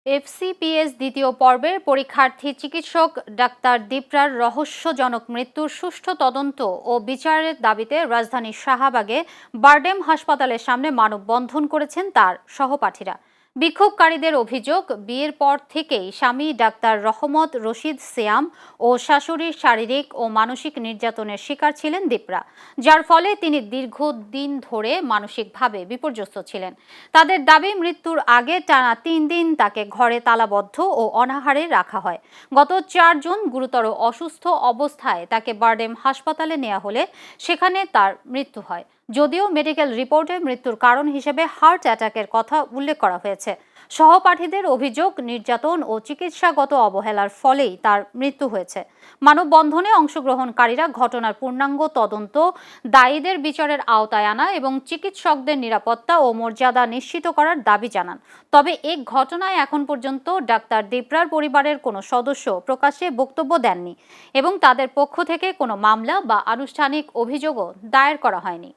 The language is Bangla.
এফসিপিএস দ্বিতীয় পর্বের পরীক্ষার্থী চিকিৎসক ডাক্তার দীপরার রহস্যজনক মৃত্যুর সুষ্ঠু তদন্ত ও বিচারের দাবিতে রাজধানীর শাহবাগে বারডেম হাসপাতালের সামনে মানববন্ধন করেছেন তার সহপাঠীরা। বিক্ষোভকারীদের অভিযোগ, বিয়ের পর থেকেই স্বামী ডাক্তার রহমত রশিদ সিয়াম ও শাশুড়ির শারীরিক ও মানসিক নির্যাতনের শিকার ছিলেন দীপরা, যার ফলে তিনি দীর্ঘদিন ধরে মানসিকভাবে বিপর্যস্ত ছিলেন। তাদের দাবি, মৃত্যুর আগে টানা 3 দিন তাকে ঘরে তালাবদ্ধ ও অনাহারে রাখা হয়। গত 4 জুন গুরুতর অসুস্থ অবস্থায় তাকে বারডেম হাসপাতালে নেওয়া হলে সেখানে তার মৃত্যু হয়। যদিও মেডিকেল রিপোর্টে মৃত্যুর কারণ হিসেবে হার্ট অ্যাটাকের কথা উল্লেখ করা হয়েছে। সহপাঠীদের অভিযোগ, নির্যাতন ও চিকিৎসাগত অবহেলার ফলেই তার মৃত্যু হয়েছে। মানববন্ধনে অংশগ্রহণকারীরা ঘটনার পূর্ণাঙ্গ তদন্ত, দায়ীদের বিচারের আওতায় আনা এবং চিকিৎসকদের নিরাপত্তা ও মর্যাদা নিশ্চিত করার দাবি জানান। তবে এই ঘটনায় এখন পর্যন্ত ডাক্তার দীপরার পরিবারের কোনো সদস্য প্রকাশ্যে বক্তব্য দেননি এবং তাদের পক্ষ থেকে কোনো মামলা বা আনুষ্ঠানিক অভিযোগও দায়ের করা হয়নি।